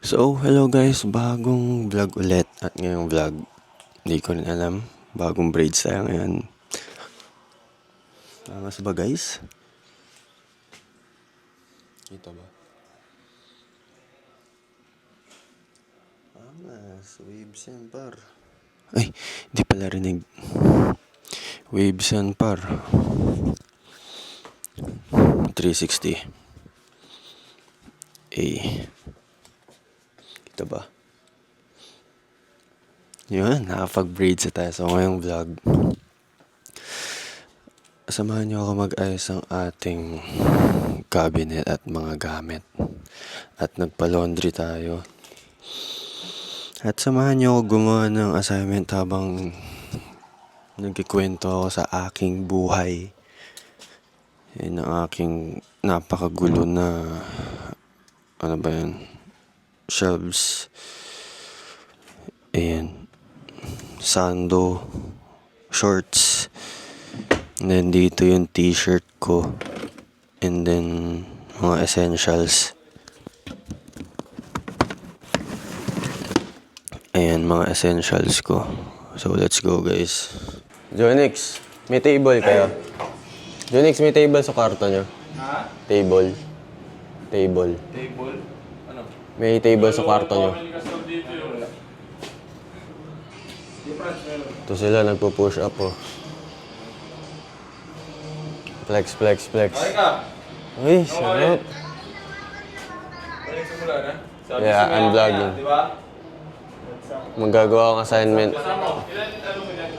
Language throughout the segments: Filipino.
So, hello guys, bagong vlog ulit. At ngayong vlog, hindi ko rin alam, bagong braids tayo ngayon. Angas ba guys? Kita ba? Angas, waves yan par. Ay, hindi pala rinig. Waves yan par. 360. Kita ba? Yun, nakapag-braids na tayo. So, ngayong vlog, samahan niyo ako mag-ayos ng ating cabinet at mga gamit. At nagpa-laundry tayo. At samahan niyo ako gumawa ng assignment habang nagkikwento ako sa aking buhay. Yan ang aking napakagulo na ano ba yan? Shelves. Ayan. Sando. Shorts. And then dito yung t-shirt ko. And then mga essentials. Ayan, mga essentials ko. So, let's go, guys. Jonix, may table kayo? Jonix, may table sa kwarto nyo? Ha? Table. Table? Ano? May table sa kwarto nyo. Ito sila, nagpo-push up, oh. Flex, flex, flex. Okay ka? Uy, sarap. Balik simula na? Yeah, I'm vlogging. Di ba? Magagawa akong assignment. Kasama mo. Ilan ano mo dyan?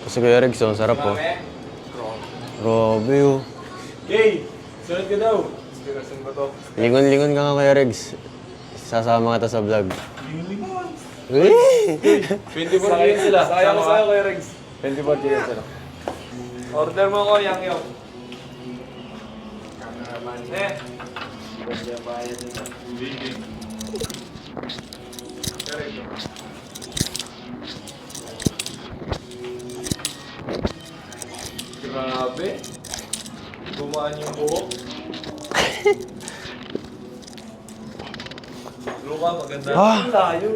Kasi Kuya Rex, ang sarap, oh. Grabe, oh. Okay! Sunod ka daw. Inspirasyon ba to? Lingon-lingon ka nga, Kuya Rex. Sasama kita sa vlog. Lingon-lingon! Uy! 24 years sila. Sayang ko sa'yo, Kuya Rex. 24 years sila. Order mo ko, Yang Yung. Cameraman. Bigyan bayad nila. Bigyan. Grabe. Gumaan yung buhok. Luka, maganda. Ang layo.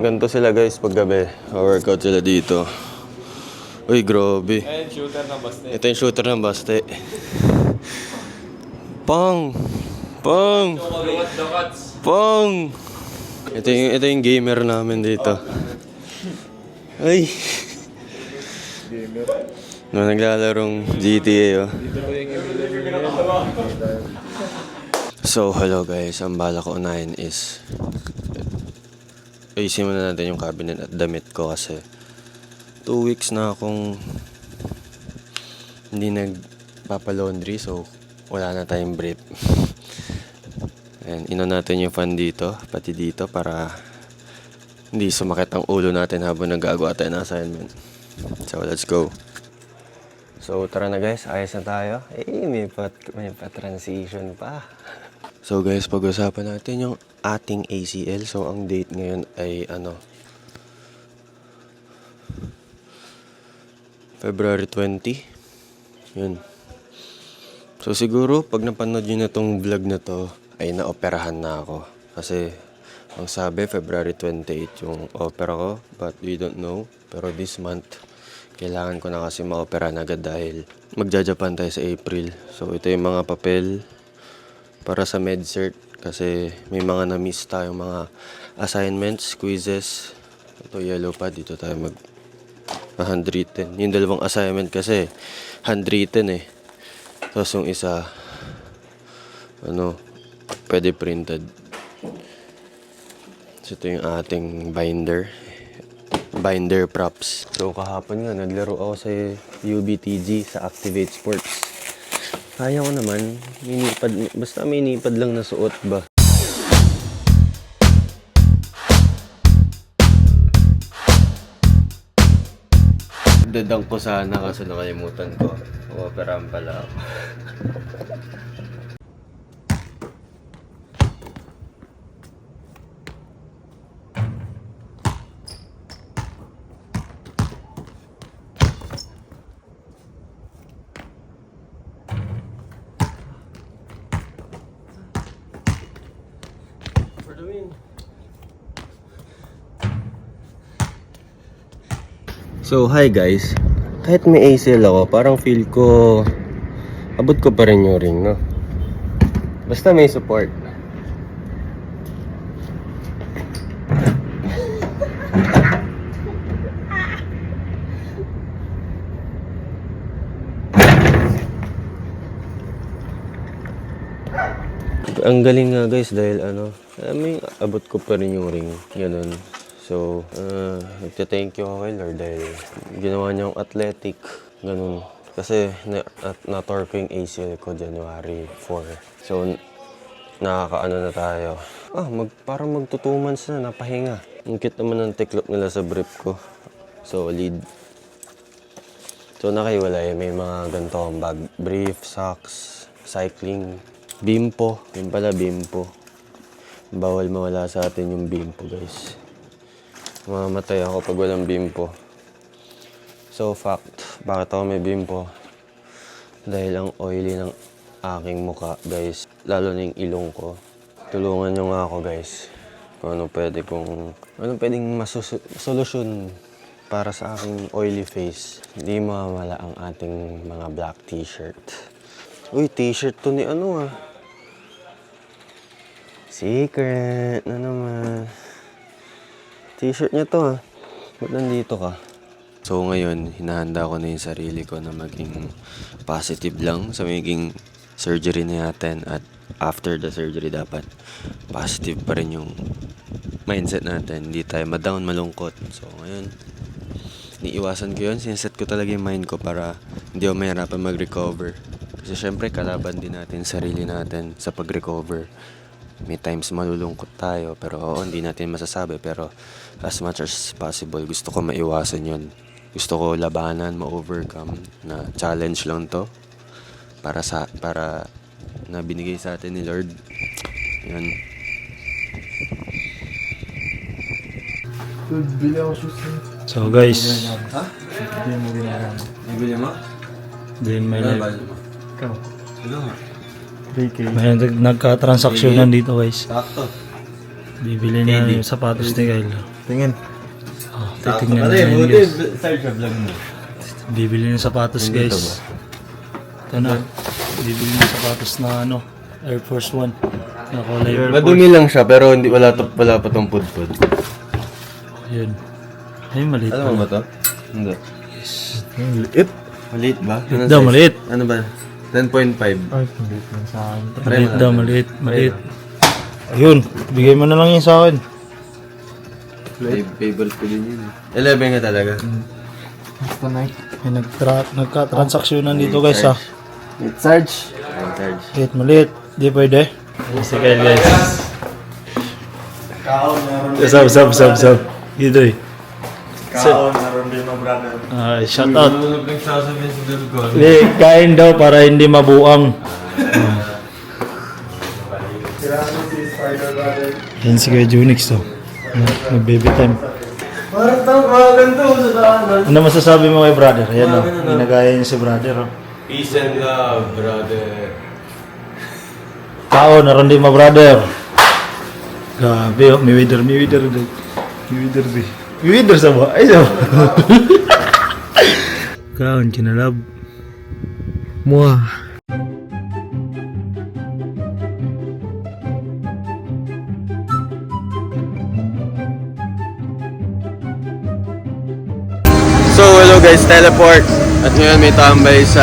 Ganito sila, guys, paggabi. Workout sila dito. Uy, grabe. Ayun, shooter ng baste. Ito yung shooter ng baste. Pang! Pang! Lukat the cuts. Pang! Ito yung gamer namin dito. Ay! No, naglalarong GTA, oh. Dito ko yung ibigay. So, hello guys. Ang bala ko unahin is ayusin muna natin yung cabinet at damit ko kasi 2 weeks na akong hindi nagpapalaundry, so wala na tayong brief. Ayan, inon natin yung fan dito, pati dito para hindi sumakit ang ulo natin habang nagagawa tayo ng assignment. So, let's go. So, tara na guys, ayos na tayo. May pa-transition pa. So guys, pag-usapan natin yung ating ACL. So, ang date ngayon ay February 20. Yun. So, siguro, pag napanood nyo na tong vlog na to, ay naoperahan na ako. Kasi, ang sabi, February 28 yung opera ko. But we don't know. Pero this month, kailangan ko na kasi ma-operahan agad dahil magja-Japan tayo sa April. So, ito yung mga papel para sa MedCert. Kasi may mga na-miss tayong mga assignments, quizzes. Ito, yellow pad. Dito tayo handwritten. Yung dalawang assignment kasi handwritten eh. Tapos yung isa pwede printed. So ito yung ating binder props. So kahapon nga naglaro ako sa UBTG sa Activate Sports. Kaya ko naman, basta may nipad lang na suot ba. Dadang ko sana kasi nakalimutan ko. Operahan pala ako. So, hi guys. Kahit may ACL ako, parang feel ko abot ko pa rin yung ring, no? Basta may support. Ang galing nga guys dahil may abot ko pa rin yung ring. Ganun. So, nagte-thank you ako kay Lord dahil ginawa niyang athletic. Ganun. Kasi na-torque ko yung ACL ko January 4. So, nakakaano na tayo. Parang magto 2 months na, napahinga. Ang cute naman ng tiklop nila sa brief ko. Solid. So, nakaiwalay. May mga ganito akong bag. Brief, socks, cycling, Bimpo. Yun pala, Bimpo. Bawal mawala sa atin yung Bimpo, guys. Mamamatay ako pag walang Bimpo. So, fact, bakit ako may Bimpo? Dahil ang oily ng aking muka, guys. Lalo na yung ilong ko. Tulungan nyo nga ako, guys. Kung ano pwedeng solusyon para sa aking oily face. Hindi mawawala ang ating mga black t-shirt. Uy, t-shirt to ni Secret na naman. T-shirt niya to Ba't nandito ka? So ngayon, hinahanda ko na yung sarili ko na maging positive lang sa magiging surgery na natin. At after the surgery dapat positive pa rin yung mindset natin. Hindi tayo ma-down, malungkot. So ngayon, niiwasan ko yun. Sinaset ko talaga yung mind ko para hindi ako mahirapan mag-recover. Kasi syempre, kalaban din natin sarili natin sa pag-recover. May times malulungkot tayo, pero hindi natin masasabi. Pero as much as possible, gusto ko maiwasan yun. Gusto ko labanan, ma-overcome na challenge lang to. Para na binigay sa atin ni Lord. Yun. So guys, Nabili mo? din may Ikaw? may nagka-transaksyonan dito guys. Sakto. Bibili na yung sapatos ni Kyle. Tingin. Titignan na yun guys. Start ka vlog mo. Bibili ng sapatos guys. Ito na. Bibili ng sapatos na Air Force One. Na kulay. Madumi lang siya pero wala pa tong pudpud. Yun. Ay, maliit. Alam mo ba to? Hindi. Liit. Maliit ba? Maliit daw, maliit. Ano ba? 10.5. Ay, maliit lang sa akin. Maliit daw, maliit. Ayun, bigay mo na lang yun sa akin. Favorite ko din yun. 11 nga talaga. Basta night. May nagka-transaksyonan dito guys ha. It's Sarge. Maliit, maliit. Di pwede. Si Kyle guys. Kaon meron Sab. Dito eh. Kaon meron din mo brother. Shout out. Ano nagsasabihin si Durgon? Kain daw para hindi mabuang. Tirano si Spider brother. Yan si Kuya Junix to. Mag-baby time. Parang tawag mga ganito sa daanan. Ano masasabi mo kay brother? Ayan o. Ginagaya niya si brother o. Peace and love, brother. Tao, naroon din ma brother. Grabe o. May wither. May wither sa ba? Ay sa ba? Kaon, kinalab. Muah. So, hello guys, teleport. At ngayon may tambay sa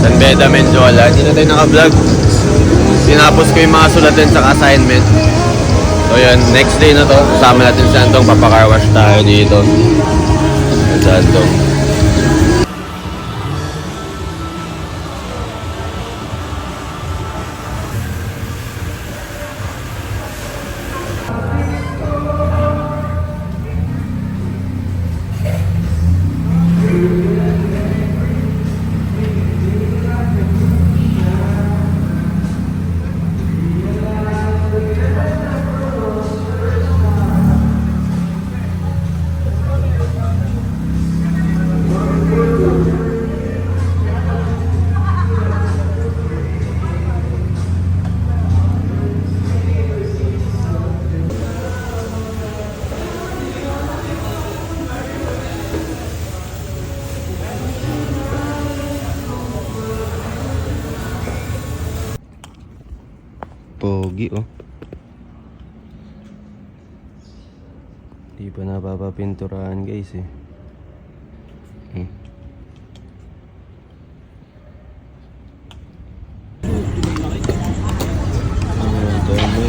San Beda, Menjola. Hindi na tayo naka-vlog. Tinapos ko yung mga sulatin sa assignment. So yun, next day na to. Kasama natin si Antong, papakarwash tayo dito. Yan si Antong. Pogi, oh. Di pa napapapinturahan, guys, eh. Ang dami.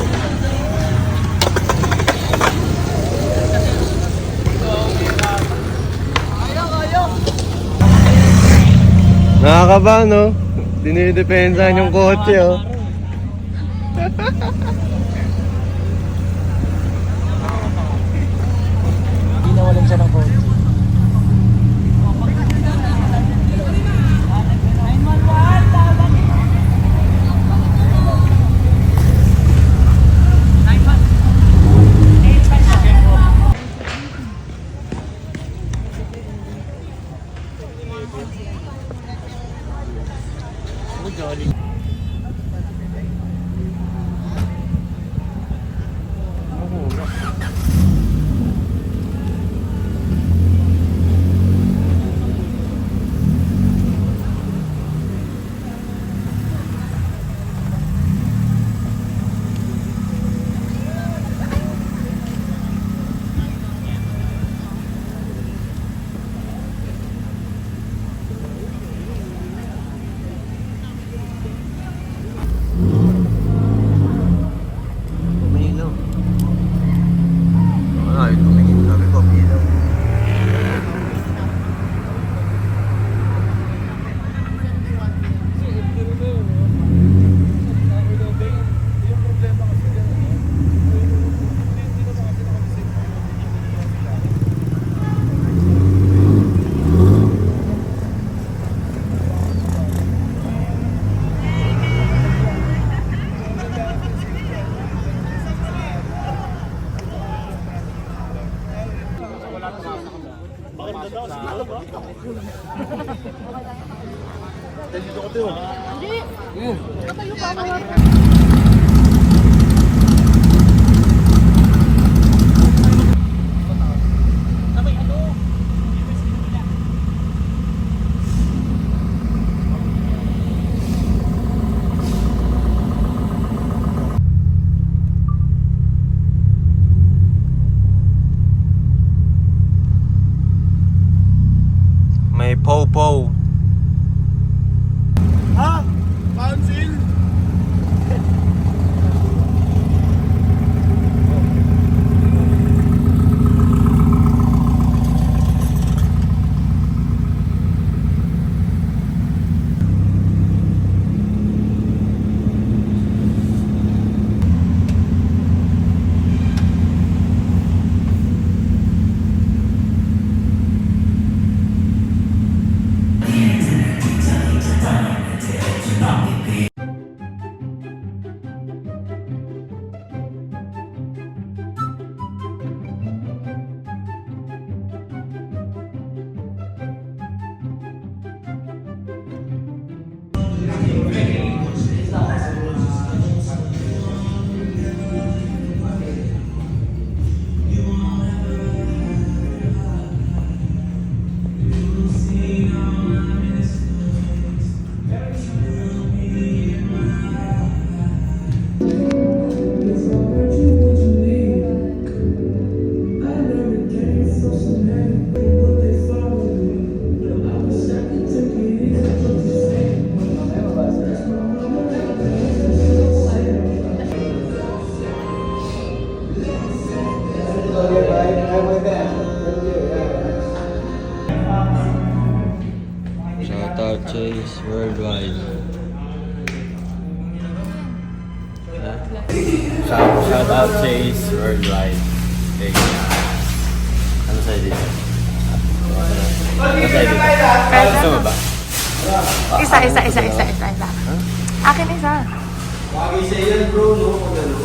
Nakakaba, no? Dinidepensahan yung kotse, oh. Ginawalan siya ng kotse. Umilaw. Ay, tumingin kami pa umilaw. May po-po. Ha? Council? Shoutout Chase Worldwide. Shout out Chase Worldwide. Thank you. Ano sa'yo dito? Ano sa'yo dito? Gusto mo ba? Isa. Akin isa. Bagay sa ilan bro, no? Kung ano?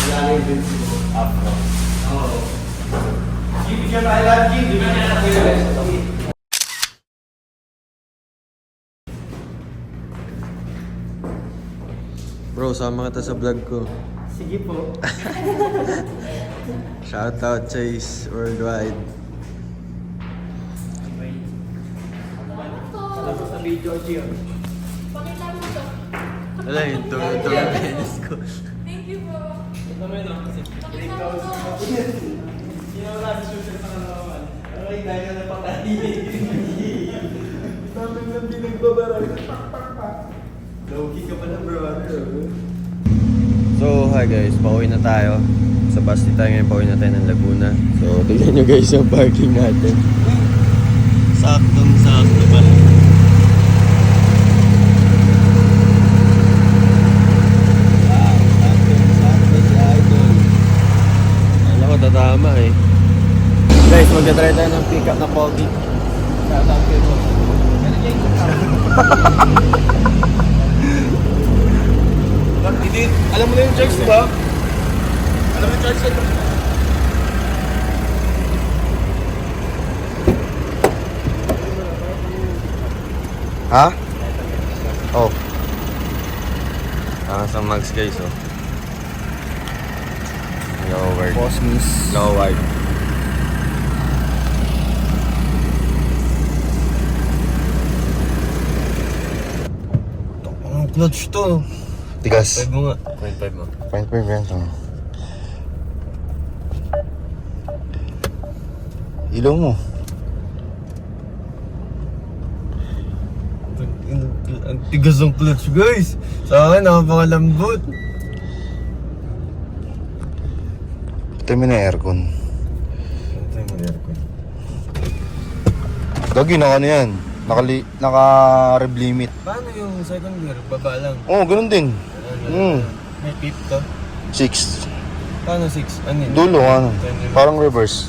Wala na yung principle. Afro. Oo. Give it your Thailand, give it your Bro, sama kita sa vlog ko. Sige po. Shoutout Chase Worldwide. Sa video, Gio. Wala yun, ito. So, hi guys, pauwi na tayo. Sa Basti tayo ngayon, pauwi na tayo ng Laguna. So, tignan nyo guys yung parking natin. Saktong-sakto pala. Saktong-sakto si Idol. Alam ko, tatama eh. Guys, magka-try tayo ng pick-up na pogi. Tatangkin mo. Hindi, alam mo na yung charge, di ba? Alam mo yung charge yan. Ha? Oh. Sa Max guys, oh. Lower. Cosmos. Lower. Ang clutch to. Tigas. 5 mo nga. 0.5 mo. 0.5 yan. Ilaw mo. Ang tigas ng clutch, guys. Sa akin, napakalambot. Ito mo na aircon. Ito yung aircon. Gagi, naka ano yan. Naka-rev limit. Paano yung second gear? Baba lang. Oo, ganun din. May tip to. 6. Paano 6? Ano yun? Dulo, ano. Parang reverse.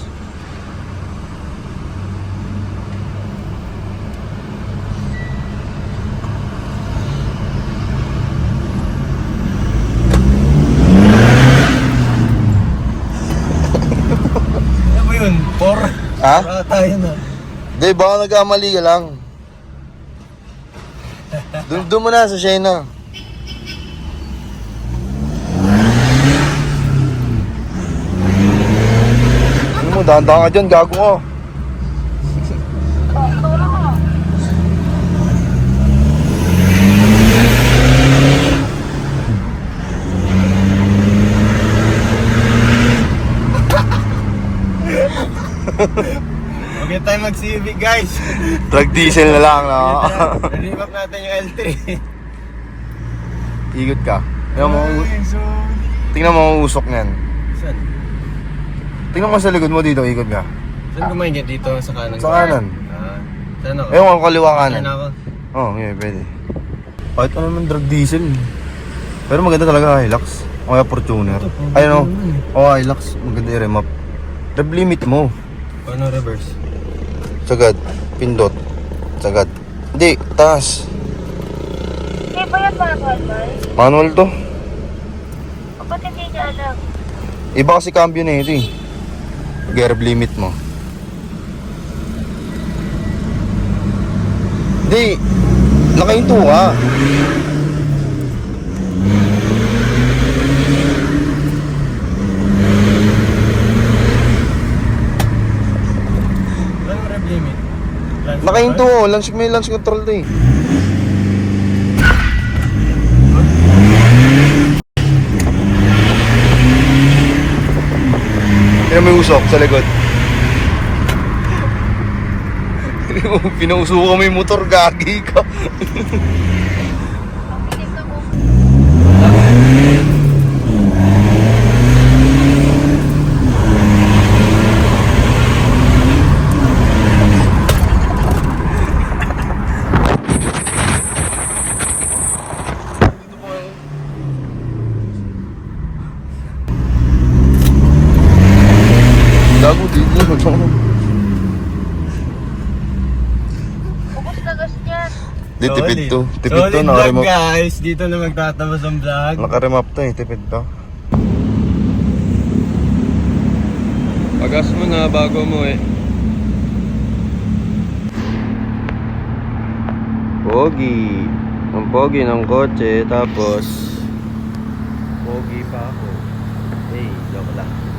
Ano ba yun? 4? Ha? Tayo na. Hindi, baka nagkamali ka lang. Doon mo na sa Shena. Ano mo, dahan-dahan ka dyan, gago ko. Okay tayo mag-Civic, guys. Drag diesel na lang, no? Remap natin yung L3. Ikot ka. Tingnan mo ang usok niyan. Saan? Tingnan mo sa likod mo dito, ikot ka. Saan kumain ka dito? Sa kanan? Sa kanan. Saan ako? Ewan ko kaliwa kanan. Saan ako? Oo, yeah, pwede. Kahit ano naman drag diesel. Pero maganda talaga Hilux. O kaya Fortuner. Ay no. O Hilux. Maganda yung remap. Rev limit mo. Paano reverse? Sagad. Pindot. Sagad. Hindi, taas. Hindi ba yan manual, Mal? Manual to. O ba't hindi niya alam? Iba kasi cambio na ito eh. Rev limit mo. Hindi. Nakahinto ka. Anong rev limit? Nakahinto. May launch control to eh. Tignan mo yung usok sa likod. Pinausuko mo yung motor, gagi ka. Pilit ako. Gago dito. Ubus na gas niyan. Di, tipid to. Tipid to, Solid vlog, nakaremap. guys. Dito na magtatapos ang vlog. Nakaremap to eh, tipid to. Pagas mo na bago mo eh. Pogi. Ang pogi ng kotse, tapos pogi pa ako. Hey, joke lang.